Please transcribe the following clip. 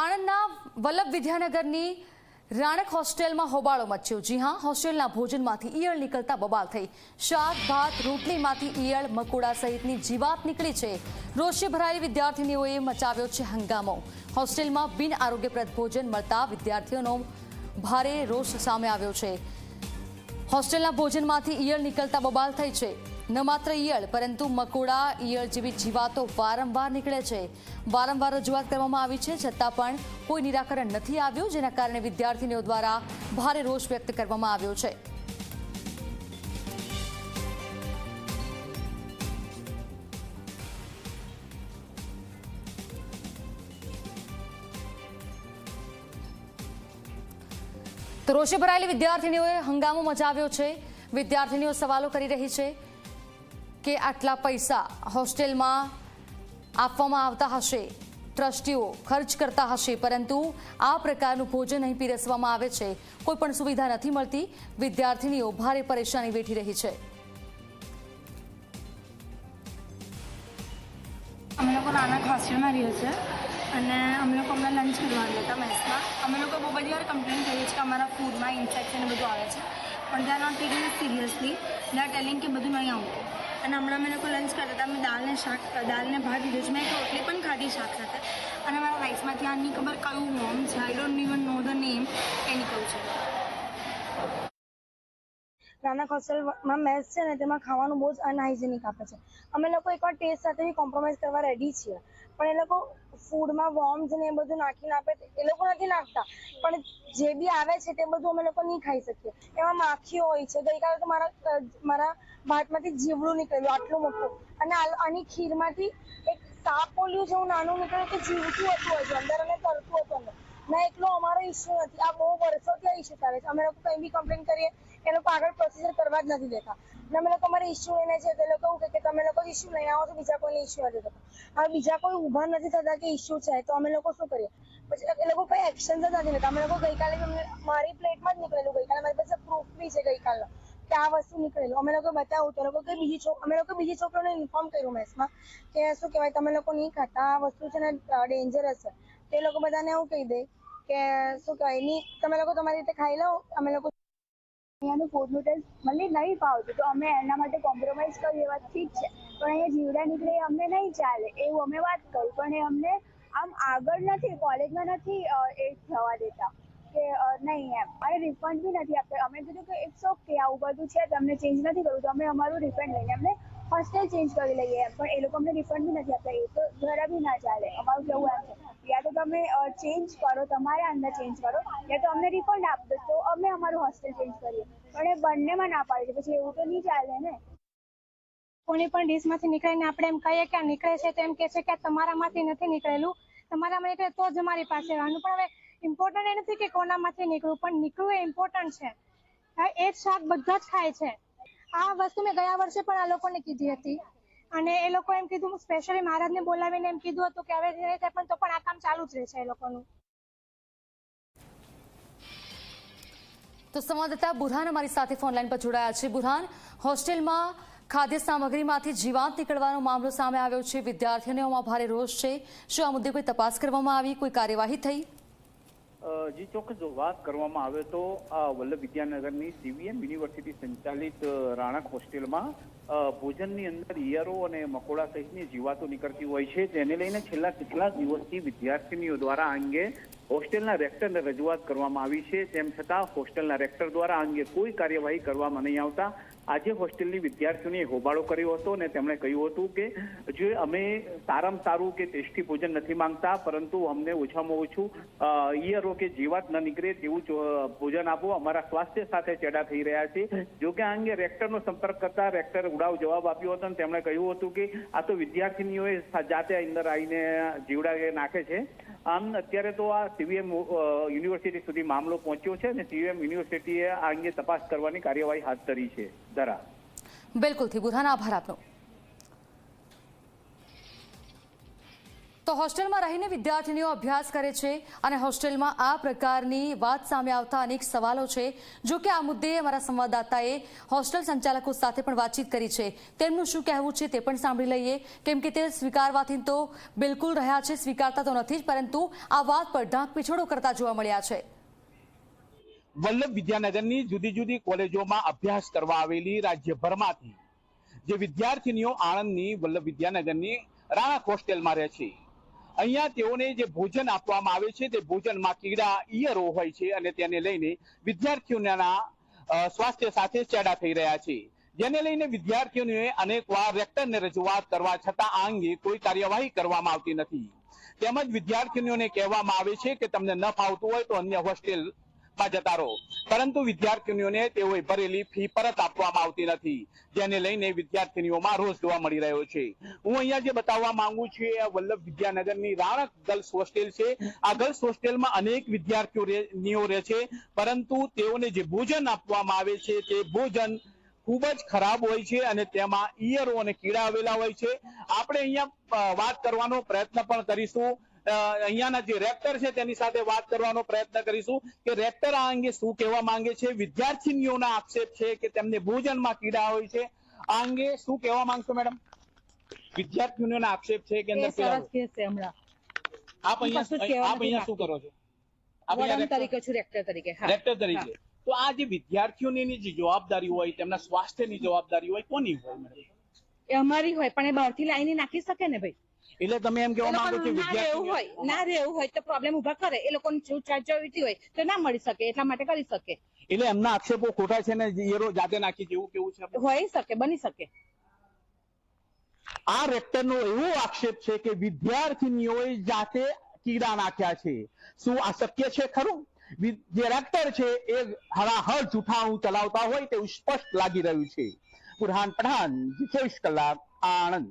આણંદના વલ્લભ વિદ્યાનગરની રાણક હોસ્ટેલમાં હોબાળો મચ્યો। જી હા, હોસ્ટેલના ભોજનમાંથી ઈયળ નીકળતા બબાલ થઈ। શાક ભાત રોટલીમાંથી ઈયળ મકોડા સહિતની જીવાત નીકળી છે। રોષે ભરાયેલી વિદ્યાર્થીનીઓએ મચાવ્યો છે હંગામો। હોસ્ટેલમાં બિન આરોગ્યપ્રદ ભોજન મળતા વિદ્યાર્થીઓનો ભારે રોષ સામે આવ્યો છે। હોસ્ટેલના ભોજનમાંથી ઈયળ નીકળતા બબાલ થઈ છે। ન માત્ર ઈયળ પરંતુ મકોડા ઈયળ જેવી જીવાતો વારંવાર નીકળે છે। વારંવાર રજૂઆત કરવામાં આવી છે, છતાં પણ કોઈ નિરાકરણ નથી આવ્યું, જેના કારણે વિદ્યાર્થીનીઓ દ્વારા ભારે રોષ વ્યક્ત કરવામાં આવ્યો છે। તો રોષે ભરાયેલી વિદ્યાર્થીનીઓએ હંગામો મચાવ્યો છે। વિદ્યાર્થીનીઓ સવાલો કરી રહી છે કે આટલા પૈસા હોસ્ટેલમાં આપવામાં આવતા હશે, ટ્રસ્ટીઓ ખર્ચ કરતા હશે, પરંતુ આ પ્રકારનું ભોજન અહીં પીરસવામાં આવે છે, કોઈ પણ સુવિધા નથી મળતી। વિદ્યાર્થીનીઓ ભારે પરેશાની વેઠી રહી છે। અમે લોકો રાણક હોસ્ટેલમાં રહીએ છીએ અને અમે લોકો હમણાં લંચ કરવા ગયા હતા મેસમાં। અમે લોકો બહુ બધી વાર કમ્પ્લેન કરીએ છીએ કે અમારા ફૂડમાં ઇન્ફેક્શન બધું આવે છે, પણ they are not taking it seriously. They are telling કે બધું નહીં આવતું। અને હમણાં અમે લોકો લંચ કરતા હતા, અમે દાળને ભાત લીધું છે, મેં એક રોટલી પણ ખાધી શાક સાથે, અને મારા રાઈસમાંથી આ નહીં ખબર કયું વોર્મ છે, I don't even know the name, એ નીકળ્યું છે। રાણક હોસ્ટેલમાં મેસ છે ને, તેમાં ખાવાનું બહુ જ અનહાઇજેનિક આપે છે। અમે લોકો એકવાર ટેસ્ટ સાથે બી કોમ્પ્રોમાઇઝ કરવા રેડી છીએ, પણ એ લોકો ફૂડમાં વોર્મ્સ ને એ બધું નાખીને આપે, એ લોકો નથી નાખતા, પણ જે બી આવે છે તે બધું અમે લોકો નહીં ખાઈ શકીએ। એમાં માખીઓ હોય છે। ગઈકાલે તો મારા ભાતમાંથી જીવડું નીકળ્યું આટલું મોટું, અને આની ખીરમાંથી એક સાપોલિયું જેવું નાનું નીકળ્યું કે જીવતું હતું હજુ અંદર અને તરતું હતું અંદર। ના એટલો અમારો ઇસ્યુ નથી, આ બહુ વર્ષોથી આ ઇસ્યુ ચાલે છે। અમે લોકો કંઈ બી કમ્પ્લેન કરીએ, એ લોકો આગળ પ્રોસીજર કરવા જ નથી દેતા, અને અમે લોકો અમારે ઇસ્યુ લઈને છે તો એ લોકો એવું કહે કે તમે લોકો ઇસ્યુ લઈને આવો તો બીજા કોઈને ઇસ્યુ નથી થતો। હવે બીજા કોઈ ઊભા નથી થતા કે ઇસ્યુ છે, તો અમે લોકો શું કરીએ? પછી એ લોકો કંઈ એક્શન જ નથી લેતા। અમે લોકો ગઈકાલે મારી પ્લેટમાં જ નીકળેલું, ગઈકાલે મારી પાસે પ્રૂફ બી છે ગઈકાલનો કે આ વસ્તુ નીકળેલું। અમે લોકો બતાવું તો લોકો કે અમે લોકો બીજી છોકરીઓને ઇન્ફોર્મ કર્યું મેસમાં કે શું કહેવાય, તમે લોકો નહીં ખાતા, આ વસ્તુ છે ને ડેન્જરસ છે। તે લોકો બધાને એવું કહી દે કે શું કહેવાય, નહીં તમે લોકો તમારી રીતે ખાઈ લો, અમે લોકો અહીંયાનું ફૂડનું ટેસ્ટ મને નહીં ભાવતું, તો અમે એના માટે કોમ્પ્રોમાઇઝ કરીએ, વાત ઠીક છે, પણ અહીંયા જીવડા નીકળે એ અમને નહીં ચાલે એવું અમે વાત કરી, પણ એ અમને આમ આગળ નથી, કોલેજમાં નથી એ થવા દેતા કે નહીં એમ, અને રિફંડ બી નથી આપતા। અમે કીધું કે ઇટ્સ ઓકે, આવું બધું છે તો અમને ચેન્જ નથી કરવું, તો અમે અમારું રિફંડ લઈને અમને હોસ્ટેલ ચેન્જ કરી લઈએ એમ, પણ એ લોકો અમને રિફંડ બી નથી આપતા। એ તો જરા બી ના ચાલે। અમારું કેવું એમ છે, યા તો તમે ચેન્જ કરો, તમારા અંદર ચેન્જ કરો, યા તો અમને રિફંડ આપો તો અમે અમારું હોસ્ટેલ ચેન્જ કરીએ, પણ એ બંનેમાં ના પાડે છે। પછી એવું તો નહીં ચાલે ને। કોની પણ ડીશમાંથી નીકળીને આપણે એમ કહીએ કે આ નીકળે છે, તો એમ કહે છે કે તમારામાંથી નથી નીકળેલું, તમારામાં નીકળે તો જ અમારી પાસે આવવાનું। પણ હવે ઇમ્પોર્ટન્ટ એ નથી કે કોનામાંથી નીકળવું, પણ નીકળવું એ ઇમ્પોર્ટન્ટ છે। એ જ શાક બધા જ ખાય છે। આ વસ્તુ મેં ગયા વર્ષે પણ આ લોકોને કીધી હતી, અને એ લોકો એમ કીધું, સ્પેશિયલી મહારાજને બોલાવીને એમ કીધું હતું કે હવે ધીરે ધીરે પણ તો પણ આ કામ ચાલુ જ રહેશે એ લોકોનું। તો સંવાદદાતા બુરહાન અમારી સાથે ફોનલાઈન પર જોડાયા છે। બુરહાન, હોસ્ટેલમાં ખાદ્ય સામગ્રીમાંથી જીવાત નીકળવાનો મામલો સામે આવ્યો છે, વિદ્યાર્થીઓમાં ભારે રોષ છે। શું આ મુદ્દે કોઈ તપાસ કરવામાં આવી, કોઈ કાર્યવાહી થઈ? જી ચોક્કસ, જો વાત કરવામાં આવે તો આ વલ્લભ વિદ્યાનગરની સીવીએમ યુનિવર્સિટી સંચાલિત રાણક હોસ્ટેલમાં ભોજનની અંદર ઈયળો અને મકોડા સહિતની જીવાતો નીકળતી હોય છે, તેને લઈને છેલ્લા કેટલાક દિવસથી વિદ્યાર્થીનીઓ દ્વારા આ અંગે હોસ્ટેલના રેક્ટરને રજૂઆત કરવામાં આવી છે। તેમ છતાં હોસ્ટેલના રેક્ટર દ્વારા આ અંગે કોઈ કાર્યવાહી કરવામાં નહીં આવતા આજે હોસ્ટેલની વિદ્યાર્થીઓએ હોબાળો કર્યો હતો અને તેમણે કહ્યું હતું કે જે અમે સારામાં સારું કે ટેસ્ટી ભોજન નથી માંગતા, પરંતુ અમને ઓછામાં ઓછું ઈયળો કે જીવાત ન નીકળે તેવું ભોજન આપો, અમારા સ્વાસ્થ્ય સાથે ચેડા થઈ રહ્યા છે। જો કે આ અંગે રેક્ટરનો સંપર્ક કરતા રેક્ટર ઉડાવ જવાબ આપ્યો હતો અને તેમણે કહ્યું હતું કે આ તો વિદ્યાર્થીનીઓએ જાતે અંદર આવીને જીવડા નાખે છે। આમ અત્યારે તો આ સીવીએમ યુનિવર્સિટી સુધી મામલો પહોંચ્યો છે અને સીવીએમ યુનિવર્સિટીએ આ અંગે તપાસ કરવાની કાર્યવાહી હાથ ધરી છે। ધરા બિલકુલથી બુરહાન, આભાર આપનો। તો હોસ્ટેલમાં રહીને વિદ્યાર્થીનીઓ અભ્યાસ કરે છે અને હોસ્ટેલમાં આ પ્રકારની વાત સામે આવતા અનેક સવાલો છે. જો કે આ મુદ્દે અમારા સંવાદદાતાએ હોસ્ટેલ સંચાલકો સાથે પણ વાતચીત કરી છે. તેમનું શું કહેવું છે તે પણ સાંભળી લઈએ, કેમ કે તે સ્વીકારવાથી તો બિલકુલ રહ્યા છે, સ્વીકારતા તો નથી જ, પરંતુ આ વાત પર ઢાંક પીછોડો કરતા જોવા મળ્યા છે. વલ્લભ વિદ્યાનગરની જુદી જુદી કોલેજોમાં અભ્યાસ કરવા આવેલી રાજ્યભરમાંથી જે વિદ્યાર્થીનીઓ આણંદની વલ્લભ વિદ્યાનગરની રાણક હોસ્ટેલમાં રહે છે, અહીંયા તેઓને જે ભોજન આપવામાં આવે છે તે ભોજનમાં કીડા ઈયરો હોય છે અને તેને લઈને વિદ્યાર્થીઓના સ્વાસ્થ્ય સાથે ચેડા થઈ રહ્યા છે, જેને લઈને વિદ્યાર્થીઓને અનેકવાર રેક્ટરને રજૂઆત કરવા છતાં આ અંગે કોઈ કાર્યવાહી કરવામાં આવતી નથી. તેમજ વિદ્યાર્થીઓને કહેવામાં આવે છે કે તમને ન ફાવતું હોય તો અન્ય હોસ્ટેલ જતા રહો, પરંતુ વિદ્યાર્થીનીઓને તેઓએ ભરેલી ફી પરત આપવામાં આવતી નથી, જેને લઈને વિદ્યાર્થીનીઓમાં રોષ જોવા મળી રહ્યો છે. હું અહીંયા જે બતાવવા માંગુ છું એ વલ્લભ વિદ્યાનગરની રાણક ગર્લ્સ હોસ્ટેલ છે. આ ગર્લ્સ હોસ્ટેલમાં અનેક વિદ્યાર્થીઓ રહે છે, પરંતુ તેઓને જે ભોજન આપવામાં આવે છે તે ભોજન ખૂબ જ ખરાબ હોય છે અને તેમાં ઈયરો અને કીડા આવેલા હોય છે. આપણે અહીંયા વાત કરવાનો પ્રયત્ન પણ કરીશું. અહીંયાના જે રેક્ટર છે તેની સાથે વાત કરવાનો પ્રયત્ન કરીશું કે રેક્ટર આ અંગે શું કહેવા માંગે છે. વિદ્યાર્થીનીઓના આક્ષેપ છે કે તેમને ભોજનમાં કીડા હોય છે, આ અંગે શું કહેવા માંગશો મેડમ? વિદ્યાર્થીનીઓના આક્ષેપ છે કે અંદર આપ અહીંયા શું કરો છો? રેક્ટર તરીકે. તો આ જે વિદ્યાર્થીઓની જે જવાબદારી હોય, તેમના સ્વાસ્થ્યની જવાબદારી હોય, કોની હોય મેડમ? એ અમારી હોય, પણ એ બહારથી લાવીને નાખી શકે ને ભાઈ. એટલે તમે એમ કહેવા માંગો છો વિદ્યાર્થીઓ ના રહેવું હોય તો પ્રોબ્લેમ ઉભા કરે, એ લોકોની છૂટછાટ જોઈતી હોય તો ના મળી શકે, એટલા માટે કરી શકે. એટલે એમના આક્ષેપો ખોટા છે ને ઈયરો જાતે નાખી જેવું કેવું છે? હોઈ શકે, બની શકે. આ રેક્ટરનો એવો આક્ષેપ છે કે વિદ્યાર્થીનીઓએ જાતે કીડા નાખ્યા છે. શું આ શક્ય છે ખરું? જે રેક્ટર છે એ હળાહળ જૂઠાણું ચલાવતા હોય તેવું સ્પષ્ટ લાગી રહ્યું છે. બુરહાન પઠાણ, 24 કલાક, આણંદ.